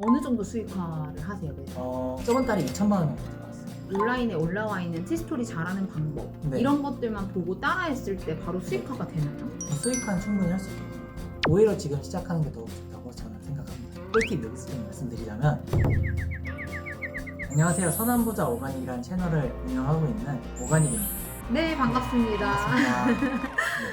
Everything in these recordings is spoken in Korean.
어느 정도 수익화를 하세요? 매달? 저번 달에 2천만 원 정도 들어왔어요. 온라인에 올라와 있는 티스토리 잘하는 방법 네. 이런 것들만 보고 따라했을 때 바로 수익화가 되나요? 수익화는 충분히 할 수 있거든요. 오히려 지금 시작하는 게 더 좋다고 저는 생각합니다. 꿀팁 여기서 좀 말씀드리자면, 안녕하세요. 선한부자 오가닉이라는 채널을 운영하고 있는 오가닉입니다. 네, 반갑습니다. 반갑습니다.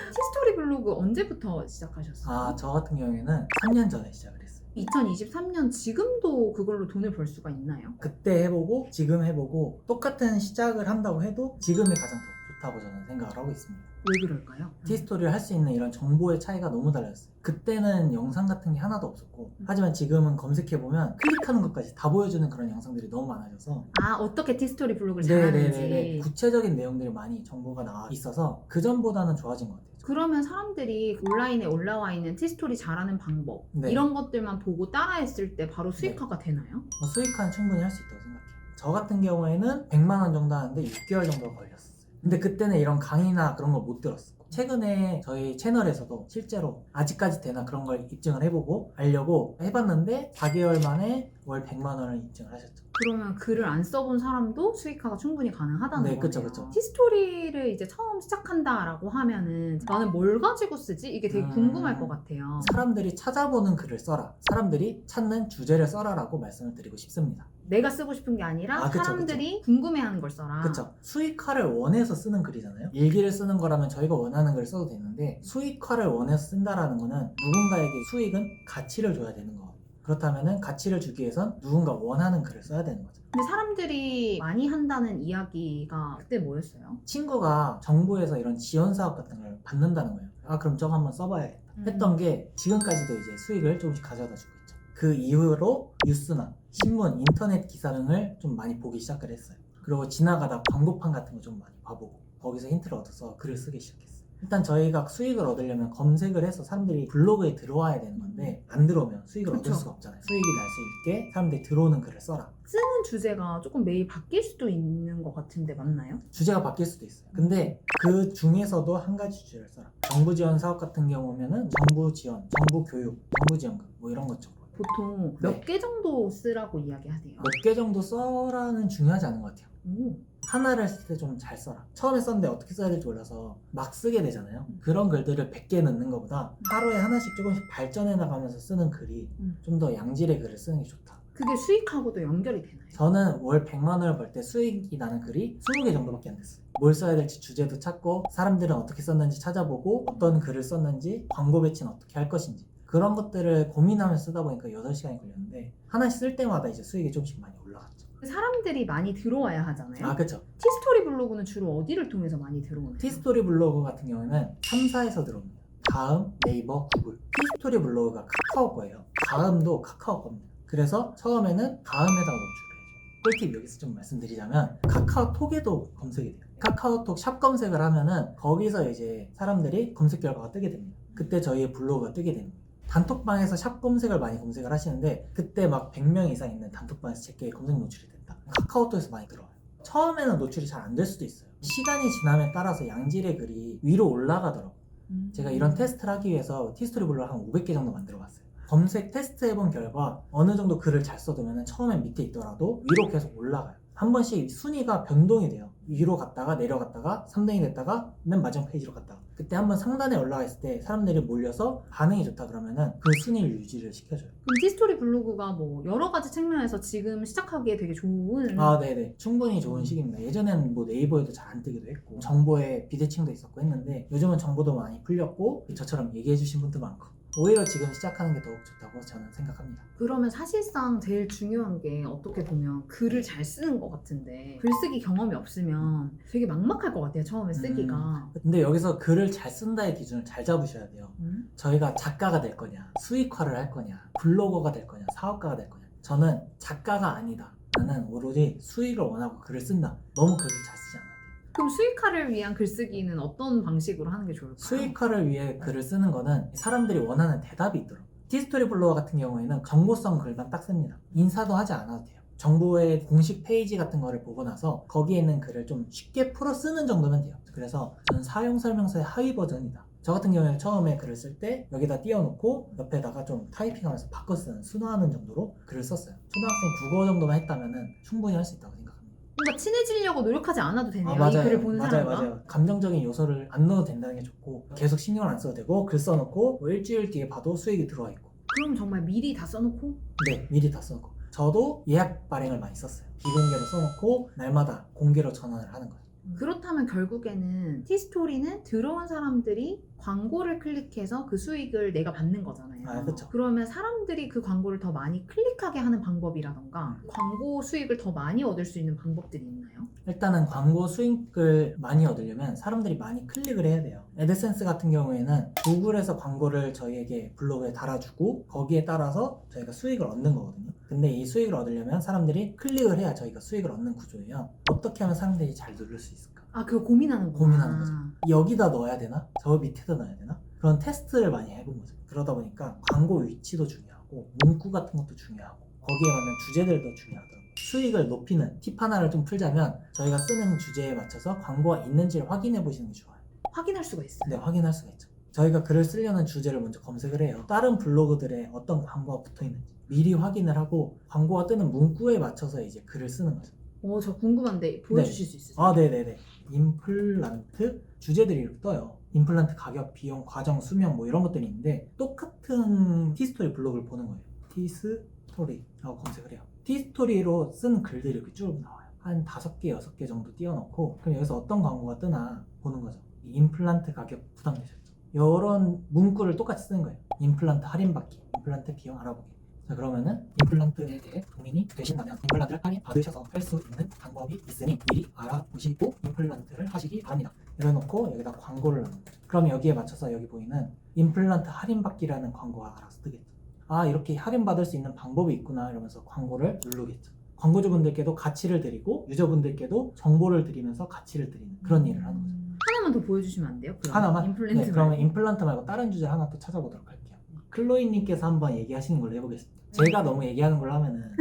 티스토리 블로그 언제부터 시작하셨어요? 저 같은 경우에는 3년 전에 시작을 했어요. 2023년 지금도 그걸로 돈을 벌 수가 있나요? 그때 해보고 지금 해보고 똑같은 시작을 한다고 해도 지금이 가장 더 좋다고 저는 생각을 하고 있습니다. 왜 그럴까요? 티스토리를 할 수 있는 이런 정보의 차이가 너무 달랐어요. 그때는 영상 같은 게 하나도 없었고, 하지만 지금은 검색해보면 클릭하는 것까지 다 보여주는 그런 영상들이 너무 많아져서 어떻게 티스토리 블로그를 잘하는지. 구체적인 내용들이 많이 정보가 나와 있어서 그전보다는 좋아진 것 같아요. 그러면 사람들이 온라인에 올라와 있는 티스토리 잘하는 방법 네. 이런 것들만 보고 따라했을 때 바로 수익화가 되나요? 수익화는 충분히 할 수 있다고 생각해요. 저 같은 경우에는 100만 원 정도 하는데 6개월 정도 걸렸어요. 근데 그때는 이런 강의나 그런 거 못 들었어요. 최근에 저희 채널에서도 실제로 아직까지 되나 그런 걸 입증을 해보고 알려고 해봤는데 4개월 만에 월 100만 원을 입증을 하셨죠. 그러면 글을 안 써본 사람도 수익화가 충분히 가능하다는 네, 거예요. 그쵸. 티스토리를 이제 처음 시작한다라고 하면은 나는 뭘 가지고 쓰지? 이게 되게 궁금할 것 같아요. 사람들이 찾아보는 글을 써라. 사람들이 찾는 주제를 써라라고 말씀을 드리고 싶습니다. 내가 쓰고 싶은 게 아니라 그쵸. 사람들이 궁금해하는 걸 써라. 그쵸. 수익화를 원해서 쓰는 글이잖아요. 일기를 쓰는 거라면 저희가 원하는 글을 써도 되는데, 수익화를 원해서 쓴다라는 거는 누군가에게 수익은 가치를 줘야 되는 거거든요. 그렇다면 가치를 주기 위해선 누군가 원하는 글을 써야 되는 거죠. 근데 사람들이 많이 한다는 이야기가 그때 뭐였어요? 친구가 정부에서 이런 지원 사업 같은 걸 받는다는 거예요. 그럼 저거 한번 써봐야겠다 했던 게 지금까지도 이제 수익을 조금씩 가져다 주고 있죠. 그 이후로 뉴스나 신문, 인터넷 기사 등을 좀 많이 보기 시작을 했어요. 그리고 지나가다 광고판 같은 거 좀 많이 봐보고 거기서 힌트를 얻어서 글을 쓰기 시작했어요. 일단 저희가 수익을 얻으려면 검색을 해서 사람들이 블로그에 들어와야 되는 건데, 안 들어오면 수익을 얻을 수가 없잖아요. 수익이 날 수 있게 사람들이 들어오는 글을 써라. 쓰는 주제가 조금 매일 바뀔 수도 있는 것 같은데 맞나요? 주제가 바뀔 수도 있어요. 근데 그 중에서도 한 가지 주제를 써라. 정부 지원 사업 같은 경우면은 정부 지원, 정부 교육, 정부 지원금 뭐 이런 것처럼 보통 몇 개 정도 쓰라고 이야기하세요? 몇 개 정도 써라는 중요하지 않은 것 같아요. 오. 하나를 쓸 때 좀 잘 써라. 처음에 썼는데 어떻게 써야 될지 몰라서 막 쓰게 되잖아요. 그런 글들을 100개 넣는 것보다 하루에 하나씩 조금씩 발전해 나가면서 쓰는 글이 좀 더 양질의 글을 쓰는 게 좋다. 그게 수익하고도 연결이 되나요? 저는 월 100만 원을 벌 때 수익이 나는 글이 20개 정도밖에 안 됐어요. 뭘 써야 될지 주제도 찾고, 사람들은 어떻게 썼는지 찾아보고, 어떤 글을 썼는지, 광고 배치는 어떻게 할 것인지, 그런 것들을 고민하면서 쓰다 보니까 8시간이 걸렸는데, 하나씩 쓸 때마다 이제 수익이 조금씩 많이 올라갔죠. 사람들이 많이 들어와야 하잖아요. 그쵸. 티스토리 블로그는 주로 어디를 통해서 많이 들어오나요? 티스토리 블로그 같은 경우는 3사에서 들어옵니다. 다음, 네이버, 구글. 티스토리 블로그가 카카오 거예요. 다음도 카카오 겁니다. 그래서 처음에는 다음에다가 노출을 해줘요. 꿀팁 여기서 좀 말씀드리자면, 카카오톡에도 검색이 돼요. 카카오톡 샵 검색을 하면은 거기서 이제 사람들이 검색 결과가 뜨게 됩니다. 그때 저희의 블로그가 뜨게 됩니다. 단톡방에서 샵 검색을 많이 검색을 하시는데, 그때 막 100명 이상 있는 단톡방에서 제게 검색 노출이 된다. 카카오톡에서 많이 들어와요. 처음에는 노출이 잘 안 될 수도 있어요. 시간이 지남에 따라서 양질의 글이 위로 올라가더라고요. 제가 이런 테스트를 하기 위해서 티스토리 블로그 한 500개 정도 만들어 봤어요. 검색 테스트 해본 결과 어느 정도 글을 잘 써두면 처음엔 밑에 있더라도 위로 계속 올라가요. 한 번씩 순위가 변동이 돼요. 위로 갔다가 내려갔다가 3등이 됐다가 맨 마지막 페이지로 갔다가, 그때 한번 상단에 올라가 있을 때 사람들이 몰려서 반응이 좋다 그러면은 그 순위를 유지를 시켜줘요. 그럼 티스토리 블로그가 뭐 여러 가지 측면에서 지금 시작하기에 되게 좋은 네네, 충분히 좋은 시기입니다. 예전에는 뭐 네이버에도 잘 안 뜨기도 했고 정보에 비대칭도 있었고 했는데, 요즘은 정보도 많이 풀렸고 저처럼 얘기해 주신 분도 많고, 오히려 지금 시작하는 게 더욱 좋다고 저는 생각합니다. 그러면 사실상 제일 중요한 게 어떻게 보면 글을 잘 쓰는 것 같은데, 글쓰기 경험이 없으면 되게 막막할 것 같아요, 처음에 쓰기가. 근데 여기서 글을 잘 쓴다의 기준을 잘 잡으셔야 돼요. 저희가 작가가 될 거냐, 수익화를 할 거냐, 블로거가 될 거냐, 사업가가 될 거냐. 저는 작가가 아니다. 나는 오로지 수익을 원하고 글을 쓴다. 너무 글을 잘 쓰지 않아요. 그럼 수익화를 위한 글쓰기는 어떤 방식으로 하는 게 좋을까요? 수익화를 위해 글을 쓰는 거는 사람들이 원하는 대답이 있도록. 티스토리 블로거 같은 경우에는 정보성 글만 딱 씁니다. 인사도 하지 않아도 돼요. 정부의 공식 페이지 같은 거를 보고 나서 거기에 있는 글을 좀 쉽게 풀어 쓰는 정도면 돼요. 그래서 저는 사용 설명서의 하위 버전이다. 저 같은 경우에는 처음에 글을 쓸 때 여기다 띄워놓고 옆에다가 좀 타이핑하면서 바꿔 쓰는 순화하는 정도로 글을 썼어요. 초등학생 국어 정도만 했다면 충분히 할 수 있다고 생각합니다. 뭔가 친해지려고 노력하지 않아도 되네요. 맞아요. 이 글을 보는 맞아요, 사람과. 맞아요. 감정적인 요소를 안 넣어도 된다는 게 좋고 계속 신경을 안 써도 되고 글 써놓고 뭐 일주일 뒤에 봐도 수익이 들어와 있고. 그럼 정말 미리 다 써놓고 네, 미리 다 써놓고. 저도 예약 발행을 많이 썼어요. 비공개로 써놓고 날마다 공개로 전환을 하는 거예요. 그렇다면 결국에는 티스토리는 들어온 사람들이 광고를 클릭해서 그 수익을 내가 받는 거잖아요. 아, 그쵸. 그러면 사람들이 그 광고를 더 많이 클릭하게 하는 방법이라던가 광고 수익을 더 많이 얻을 수 있는 방법들이 있나요? 일단은 광고 수익을 많이 얻으려면 사람들이 많이 클릭을 해야 돼요. 애드센스 같은 경우에는 구글에서 광고를 저희에게 블로그에 달아주고 거기에 따라서 저희가 수익을 얻는 거거든요. 근데 이 수익을 얻으려면 사람들이 클릭을 해야 저희가 수익을 얻는 구조예요. 어떻게 하면 사람들이 잘 누를 수 있을까? 아, 그거 고민하는 거구나. 고민하는 거죠. 여기다 넣어야 되나? 저 밑에다 넣어야 되나? 그런 테스트를 많이 해본 거죠. 그러다 보니까 광고 위치도 중요하고 문구 같은 것도 중요하고 거기에 맞는 주제들도 중요하더라고요. 수익을 높이는 팁 하나를 좀 풀자면 저희가 쓰는 주제에 맞춰서 광고가 있는지를 확인해 보시는 게 좋아요. 확인할 수가 있어요. 네, 확인할 수가 있죠. 저희가 글을 쓰려는 주제를 먼저 검색을 해요. 다른 블로그들에 어떤 광고가 붙어 있는지 미리 확인을 하고 광고가 뜨는 문구에 맞춰서 이제 글을 쓰는 거죠. 저 궁금한데 보여주실 수 있으세요? 아, 네네네. 임플란트 주제들이 이렇게 떠요. 임플란트 가격, 비용, 과정, 수명 뭐 이런 것들이 있는데 똑같은 티스토리 블로그를 보는 거예요. 티스토리라고 검색을 해요. 티스토리로 쓴 글들이 이렇게 쭉 나와요. 한 5개, 6개 정도 띄워놓고 그럼 여기서 어떤 광고가 뜨나 보는 거죠. 임플란트 가격 부담되셨죠? 이런 문구를 똑같이 쓰는 거예요. 임플란트 할인받기, 임플란트 비용 알아보기. 자, 그러면은 임플란트에 대해 동의이 되신다면 임플란트를 할인 받으셔서 할 수 있는 방법이 있으니 미리 알아보시고 임플란트를 하시기 바랍니다. 이래놓고 여기다 광고를 넣습니다. 그럼 여기에 맞춰서 여기 보이는 임플란트 할인받기라는 광고가 알아서 뜨겠죠. 아, 이렇게 할인받을 수 있는 방법이 있구나 이러면서 광고를 누르겠죠. 광고주분들께도 가치를 드리고 유저분들께도 정보를 드리면서 가치를 드리는 그런 일을 하는 거죠. 하나만 더 보여주시면 안 돼요? 그럼? 하나만? 임플란트 네, 그러면 말고. 임플란트 말고 다른 주제 하나 또 찾아보도록 할게요. 클로이님께서 한번 얘기하시는 걸로 해보겠습니다. 제가 너무 얘기하는 걸로 하면은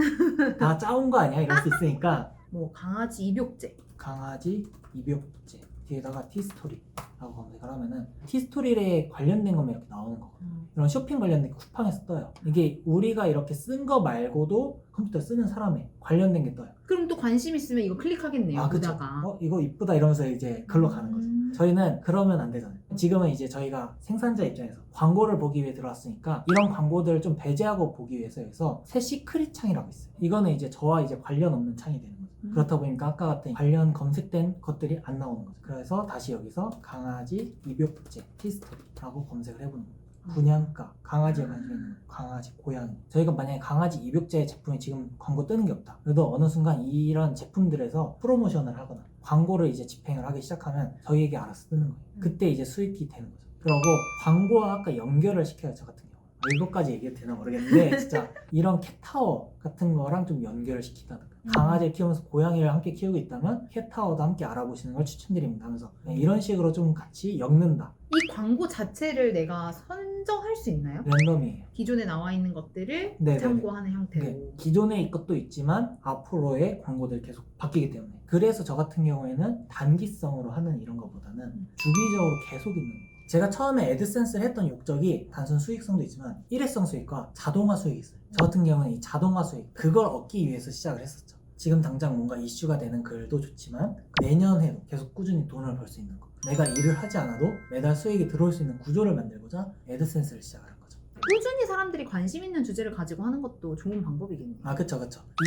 다 짜온 거 아니야? 이럴 수 있으니까 뭐 강아지 입욕제. 강아지 입욕제 뒤에다가 티스토리라고 검색을 하면은 티스토리에 관련된 것만 이렇게 나오는 거거든요. 이런 쇼핑 관련된 쿠팡에서 떠요. 이게 우리가 이렇게 쓴 거 말고도 컴퓨터 쓰는 사람에 관련된 게 떠요. 그럼 또 관심 있으면 이거 클릭하겠네요. 아, 그쵸. 보다가. 이거 이쁘다 이러면서 이제 글로 가는 거죠. 저희는 그러면 안 되잖아요. 지금은 이제 저희가 생산자 입장에서 광고를 보기 위해 들어왔으니까 이런 광고들을 좀 배제하고 보기 위해서 여기서 새 시크릿 창이라고 있어요. 이거는 이제 저와 이제 관련 없는 창이 되는 거죠. 그렇다 보니까 아까 같은 관련 검색된 것들이 안 나오는 거죠. 그래서 다시 여기서 강아지 입욕제 티스토리라고 검색을 해보는 거예요. 분양가, 강아지에 관심 있는 강아지, 고양이. 저희가 만약에 강아지 입욕제 제품이 지금 광고 뜨는 게 없다. 그래도 어느 순간 이런 제품들에서 프로모션을 하거나 광고를 이제 집행을 하기 시작하면 저희에게 알아서 뜨는 거예요. 그때 이제 수익이 되는 거죠. 그리고 광고와 아까 연결을 시켜요, 저 같은 경우. 이것까지 얘기해도 되나 모르겠는데 진짜 이런 캣타워 같은 거랑 좀 연결을 시키다든가 강아지를 키우면서 고양이를 함께 키우고 있다면 캣타워도 함께 알아보시는 걸 추천드립니다 하면서 이런 식으로 좀 같이 엮는다. 이 광고 자체를 내가 선정할 수 있나요? 랜덤이에요. 기존에 나와 있는 것들을 네네네. 참고하는 형태로. 네, 기존의 것도 있지만 앞으로의 광고들이 계속 바뀌기 때문에 그래서 저 같은 경우에는 단기성으로 하는 이런 것보다는 주기적으로 계속 있는 거. 제가 처음에 애드센스를 했던 목적이 단순 수익성도 있지만 일회성 수익과 자동화 수익이 있어요. 저 같은 경우는 이 자동화 수익 그걸 얻기 위해서 시작을 했었죠. 지금 당장 뭔가 이슈가 되는 글도 좋지만 내년에도 계속 꾸준히 돈을 벌 수 있는 거, 내가 일을 하지 않아도 매달 수익이 들어올 수 있는 구조를 만들고자 애드센스를 시작을 한 거죠. 꾸준히 사람들이 관심 있는 주제를 가지고 하는 것도 좋은 방법이겠네요. 아, 그쵸.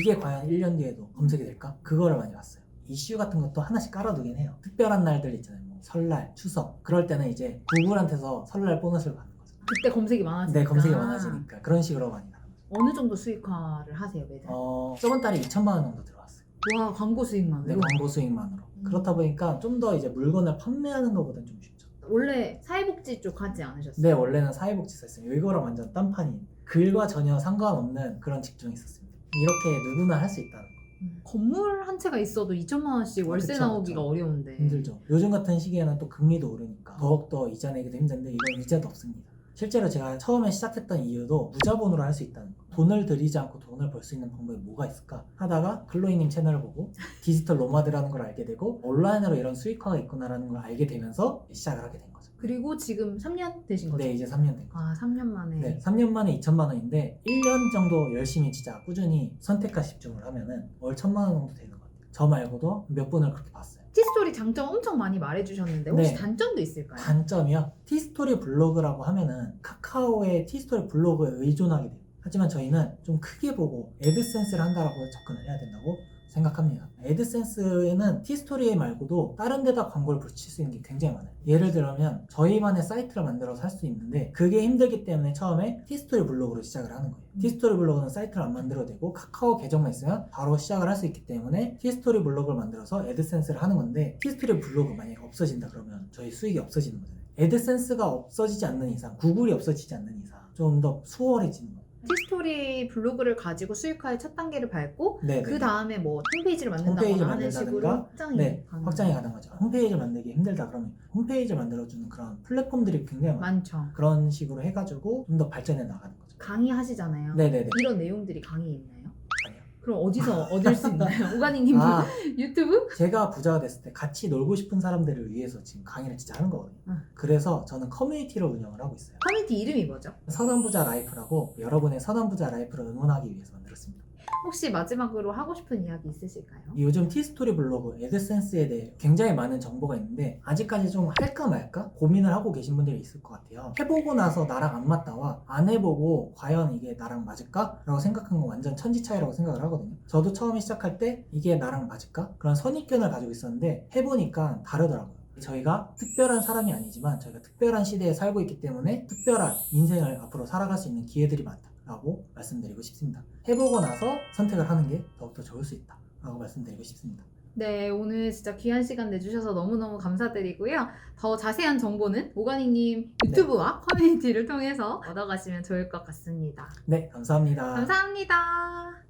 이게 과연 1년 뒤에도 검색이 될까? 그거를 많이 봤어요. 이슈 같은 것도 하나씩 깔아두긴 해요. 특별한 날들 있잖아요. 뭐 설날, 추석. 그럴 때는 이제 구글한테서 설날 보너스를 받는 거죠. 그때 검색이 많아지니까. 네, 검색이 많아지니까 그런 식으로 많이 나는 거죠. 어느 정도 수익화를 하세요, 매달? 저번 달에 2천만 원 정도 들어왔어요. 와, 광고 수익만으로? 네, 광고 수익만으로. 그렇다 보니까 좀 더 이제 물건을 판매하는 것보다는 좀 쉽죠. 원래 사회복지 쪽 하지 않으셨어요? 네, 원래는 사회복지사 했어요. 이거랑 완전 딴판인 글과 전혀 상관없는 그런 직종이 있었습니다. 이렇게 누구나 할 수 있다는 거. 건물 한 채가 있어도 2천만 원씩 월세 그쵸, 나오기가 그쵸. 어려운데. 힘들죠. 요즘 같은 시기에는 또 금리도 오르니까 더욱더 이자 내기도 힘든데 이건 이자도 없습니다. 실제로 제가 처음에 시작했던 이유도 무자본으로 할 수 있다는 거. 돈을 들이지 않고 돈을 벌 수 있는 방법이 뭐가 있을까 하다가 클로이님 채널을 보고 디지털 노마드라는 걸 알게 되고 온라인으로 이런 수익화가 있구나라는 걸 알게 되면서 시작을 하게 된 거죠. 그리고 지금 3년 되신 거죠? 네, 이제 3년 된 거죠. 아, 3년 만에. 네, 3년 만에 2천만 원인데 1년 정도 열심히 진짜 꾸준히 선택과 집중을 하면은 월 1,000만 원 정도 되는 것 같아요. 저 말고도 몇 분을 그렇게 봤어요. 티스토리 장점 엄청 많이 말해주셨는데 혹시 네. 단점도 있을까요? 단점이요? 티스토리 블로그라고 하면은 카카오의 티스토리 블로그에 의존하게 돼요. 하지만 저희는 좀 크게 보고 애드센스를 한다라고 접근을 해야 된다고 생각합니다. 애드센스에는 티스토리 말고도 다른 데다 광고를 붙일 수 있는 게 굉장히 많아요. 예를 들면 저희만의 사이트를 만들어서 할 수 있는데 그게 힘들기 때문에 처음에 티스토리 블로그로 시작을 하는 거예요. 티스토리 블로그는 사이트를 안 만들어도 되고 카카오 계정만 있으면 바로 시작을 할 수 있기 때문에 티스토리 블로그를 만들어서 애드센스를 하는 건데 티스토리 블로그 만약에 없어진다 그러면 저희 수익이 없어지는 거잖아요. 애드센스가 없어지지 않는 이상, 구글이 없어지지 않는 이상 좀 더 수월해지는 거예요. 티스토리 블로그를 가지고 수익화의 첫 단계를 밟고 네, 그 다음에 뭐 홈페이지를 만든다거나 홈페이지를 하는 식으로 만든다든가, 확장이 네, 가능해요. 확장이 가능하죠. 홈페이지를 만들기 힘들다 그러면 홈페이지를 만들어주는 그런 플랫폼들이 굉장히 많아요. 많죠. 그런 식으로 해가지고 좀 더 발전해 나가는 거죠. 강의하시잖아요. 네네네. 이런 내용들이 강의에 있나요? 아니요. 그럼 어디서 얻을 수 있나요? 오가니님도 아, 유튜브? 제가 부자가 됐을 때 같이 놀고 싶은 사람들을 위해서 지금 강의를 진짜 하는 거거든요. 그래서 저는 커뮤니티를 운영을 하고 있어요. 커뮤니티 이름이 뭐죠? 선한부자 라이프라고 여러분의 선한부자 라이프를 응원하기 위해서 만들었습니다. 혹시 마지막으로 하고 싶은 이야기 있으실까요? 요즘 티스토리 블로그, 애드센스에 대해 굉장히 많은 정보가 있는데 아직까지 좀 할까 말까 고민을 하고 계신 분들이 있을 것 같아요. 해보고 나서 나랑 안 맞다와 안 해보고 과연 이게 나랑 맞을까? 라고 생각한 건 완전 천지 차이라고 생각을 하거든요. 저도 처음에 시작할 때 이게 나랑 맞을까? 그런 선입견을 가지고 있었는데 해보니까 다르더라고요. 저희가 특별한 사람이 아니지만 저희가 특별한 시대에 살고 있기 때문에 특별한 인생을 앞으로 살아갈 수 있는 기회들이 많다라고 말씀드리고 싶습니다. 해보고 나서 선택을 하는 게 더욱더 좋을 수 있다라고 말씀드리고 싶습니다. 네, 오늘 진짜 귀한 시간 내주셔서 너무너무 감사드리고요. 더 자세한 정보는 오가니님 유튜브와 커뮤니티를 통해서 얻어가시면 좋을 것 같습니다. 네, 감사합니다. 감사합니다.